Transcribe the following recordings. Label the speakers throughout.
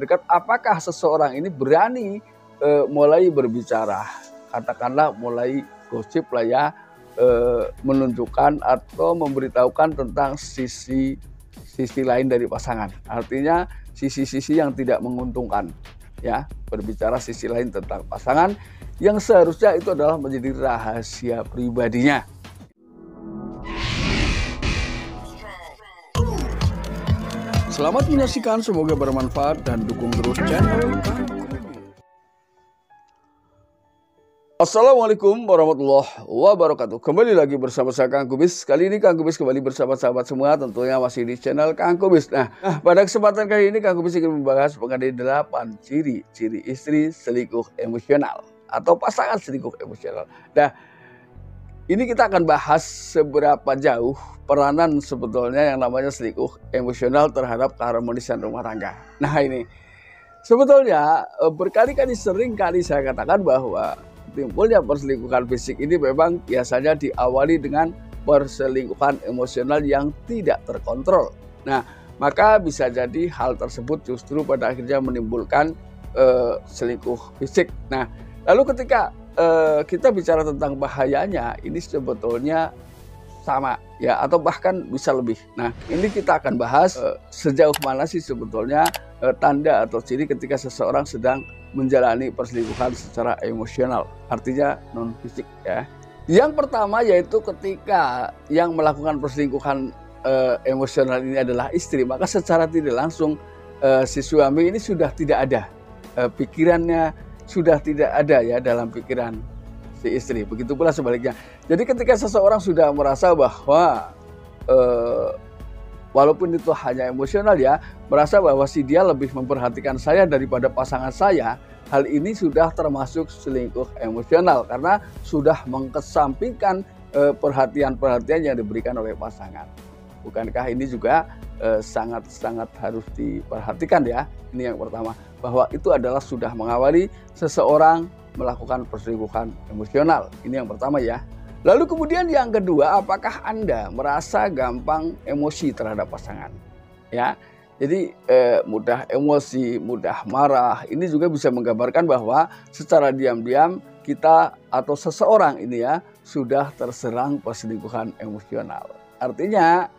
Speaker 1: dekat, apakah seseorang ini berani mulai berbicara, katakanlah mulai gosip lah ya, menunjukkan atau memberitahukan tentang sisi lain dari pasangan. Artinya sisi-sisi yang tidak menguntungkan, ya, berbicara sisi lain tentang pasangan yang seharusnya itu adalah menjadi rahasia pribadinya. Selamat menyaksikan, semoga bermanfaat dan dukung terus channel. Assalamualaikum warahmatullahi wabarakatuh. Kembali lagi bersama saya Kang Kubis. Kali ini Kang Kubis kembali bersama sahabat semua, tentunya masih di channel Kang Kubis. Nah, pada kesempatan kali ini Kang Kubis ingin membahas mengenai 8 ciri-ciri istri selingkuh emosional atau pasangan selingkuh emosional. Nah, ini kita akan bahas seberapa jauh peranan sebetulnya yang namanya selingkuh emosional terhadap keharmonisan rumah tangga. Nah, ini sebetulnya berkali-kali sering kali saya katakan bahwa timbulnya perselingkuhan fisik ini memang biasanya diawali dengan perselingkuhan emosional yang tidak terkontrol. Nah, maka bisa jadi hal tersebut justru pada akhirnya menimbulkan selingkuh fisik. Nah, lalu ketika kita bicara tentang bahayanya, ini sebetulnya sama ya, atau bahkan bisa lebih. Nah, ini kita akan bahas sejauh mana sih sebetulnya tanda atau ciri ketika seseorang sedang menjalani perselingkuhan secara emosional, artinya non fisik ya. Yang pertama yaitu ketika yang melakukan perselingkuhan emosional ini adalah istri, maka secara tidak langsung si suami ini sudah tidak ada pikirannya, sudah tidak ada ya dalam pikiran si istri. Begitu pula sebaliknya. Jadi ketika seseorang sudah merasa bahwa walaupun itu hanya emosional ya, merasa bahwa si dia lebih memperhatikan saya daripada pasangan saya, hal ini sudah termasuk selingkuh emosional karena sudah mengkesampingkan perhatian-perhatian yang diberikan oleh pasangan. Bukankah ini juga sangat-sangat harus diperhatikan ya? Ini yang pertama, bahwa itu adalah sudah mengawali seseorang melakukan perselingkuhan emosional. Ini yang pertama ya. Lalu kemudian yang kedua, apakah Anda merasa gampang emosi terhadap pasangan? Ya, jadi mudah emosi, mudah marah. Ini juga bisa menggambarkan bahwa secara diam-diam kita atau seseorang ini ya sudah terserang perselingkuhan emosional. Artinya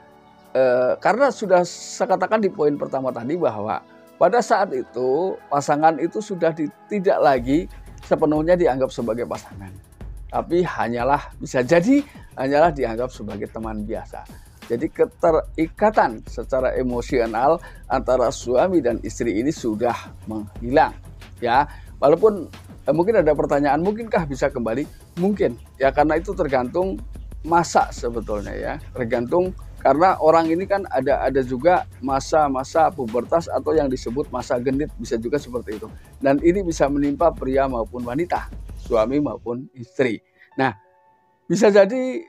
Speaker 1: karena sudah saya katakan di poin pertama tadi bahwa pada saat itu pasangan itu sudah tidak lagi sepenuhnya dianggap sebagai pasangan, tapi bisa jadi hanyalah dianggap sebagai teman biasa. Jadi keterikatan secara emosional antara suami dan istri ini sudah menghilang ya. Walaupun mungkin ada pertanyaan, mungkinkah bisa kembali? Mungkin ya, karena itu tergantung masa sebetulnya ya. Tergantung karena orang ini kan ada juga masa-masa pubertas atau yang disebut masa genit, bisa juga seperti itu. Dan ini bisa menimpa pria maupun wanita, suami maupun istri. Nah, bisa jadi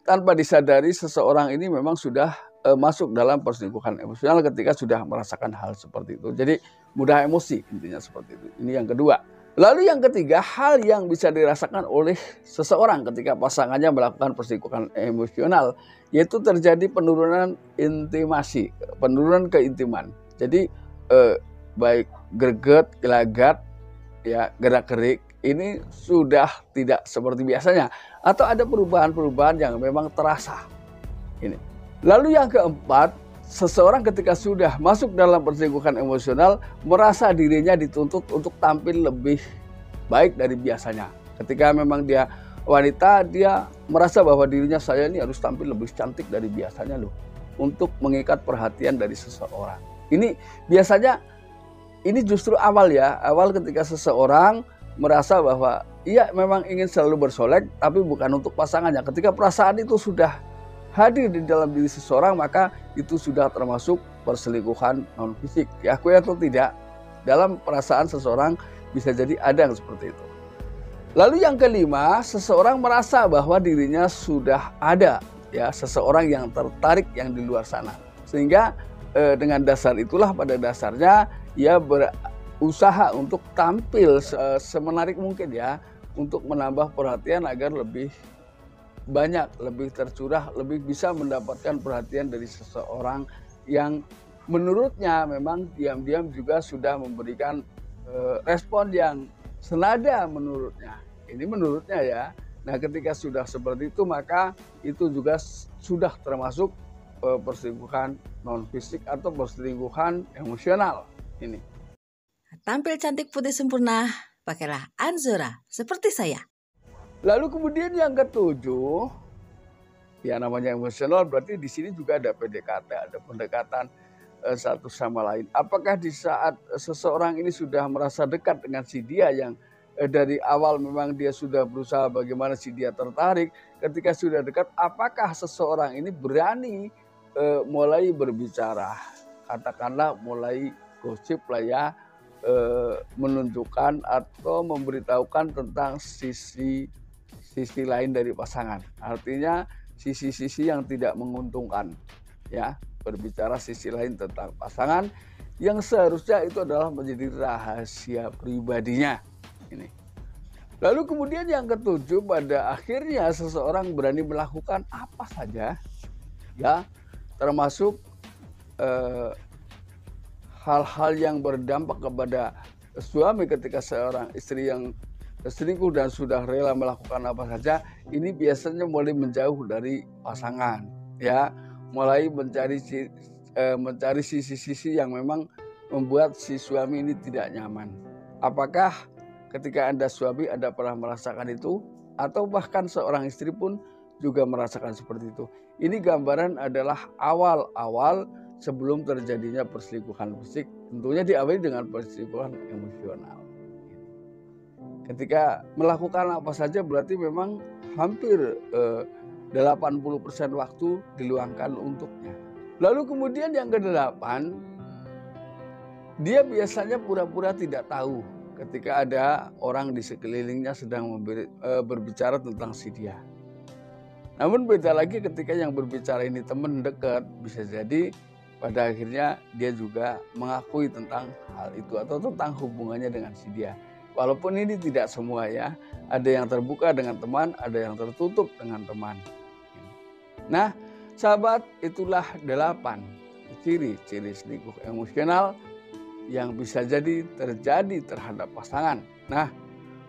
Speaker 1: tanpa disadari seseorang ini memang sudah masuk dalam perselingkuhan emosional ketika sudah merasakan hal seperti itu. Jadi mudah emosi, intinya seperti itu. Ini yang kedua. Lalu yang ketiga, hal yang bisa dirasakan oleh seseorang ketika pasangannya melakukan perselingkuhan emosional, yaitu terjadi penurunan intimasi, penurunan keintiman. Jadi baik greget, gelagat, ya, gerak-gerik ini sudah tidak seperti biasanya, atau ada perubahan-perubahan yang memang terasa. Ini. Lalu yang keempat, seseorang ketika sudah masuk dalam perselingkuhan emosional merasa dirinya dituntut untuk tampil lebih baik dari biasanya. Ketika memang dia wanita, dia merasa bahwa dirinya, saya ini harus tampil lebih cantik dari biasanya loh, untuk mengikat perhatian dari seseorang. Ini biasanya ini justru awal ya, awal ketika seseorang merasa bahwa ia memang ingin selalu bersolek, tapi bukan untuk pasangannya. Ketika perasaan itu sudah hadir di dalam diri seseorang, maka itu sudah termasuk perselingkuhan non fisik. Diakui atau tidak, dalam perasaan seseorang bisa jadi ada yang seperti itu. Lalu yang kelima, seseorang merasa bahwa dirinya sudah ada ya seseorang yang tertarik yang di luar sana. Sehingga dengan dasar itulah pada dasarnya ia berusaha untuk tampil semenarik mungkin ya, untuk menambah perhatian agar lebih banyak, lebih tercurah, lebih bisa mendapatkan perhatian dari seseorang yang menurutnya memang diam-diam juga sudah memberikan respon yang senada menurutnya. Ini menurutnya ya. Nah, ketika sudah seperti itu, maka itu juga sudah termasuk perselingkuhan non fisik atau perselingkuhan emosional ini.
Speaker 2: Tampil cantik putih sempurna, pakailah Anzora seperti saya.
Speaker 1: Lalu kemudian yang ketujuh, ya namanya emosional berarti di sini juga ada PDKT, ada pendekatan satu sama lain. Apakah di saat seseorang ini sudah merasa dekat dengan si dia yang dari awal memang dia sudah berusaha bagaimana si dia tertarik, ketika sudah dekat, apakah seseorang ini berani mulai berbicara, katakanlah mulai gosip lah ya, menunjukkan atau memberitahukan tentang sisi lain dari pasangan. Artinya sisi-sisi yang tidak menguntungkan, ya, berbicara sisi lain tentang pasangan yang seharusnya itu adalah menjadi rahasia pribadinya. Ini. Lalu kemudian yang ketujuh, pada akhirnya seseorang berani melakukan apa saja, ya, termasuk hal-hal yang berdampak kepada suami ketika seorang istri yang selingkuh dan sudah rela melakukan apa saja, ini biasanya mulai menjauh dari pasangan, ya, mulai mencari sisi-sisi yang memang membuat si suami ini tidak nyaman. Apakah ketika Anda suami Anda pernah merasakan itu, atau bahkan seorang istri pun juga merasakan seperti itu? Ini gambaran adalah awal-awal sebelum terjadinya perselingkuhan fisik, tentunya diawali dengan perselingkuhan emosional. Ketika melakukan apa saja berarti memang hampir 80% waktu diluangkan untuknya. Lalu kemudian yang kedelapan, dia biasanya pura-pura tidak tahu ketika ada orang di sekelilingnya sedang berbicara tentang si dia. Namun beda lagi ketika yang berbicara ini teman dekat, bisa jadi pada akhirnya dia juga mengakui tentang hal itu atau tentang hubungannya dengan si dia. Walaupun ini tidak semua ya, ada yang terbuka dengan teman, ada yang tertutup dengan teman. Nah, sahabat, itulah 8 ciri-ciri selingkuh emosional yang bisa jadi terjadi terhadap pasangan. Nah,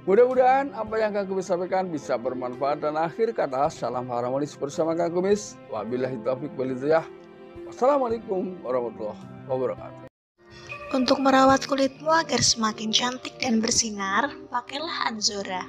Speaker 1: mudah-mudahan apa yang Kang Kumis sampaikan bisa bermanfaat, dan akhir kata salam harmonis bersama Kang Kumis. Wabillahi taufiq wal hidayah. Wassalamualaikum warahmatullahi wabarakatuh.
Speaker 3: Untuk merawat kulitmu agar semakin cantik dan bersinar, pakailah Anzora.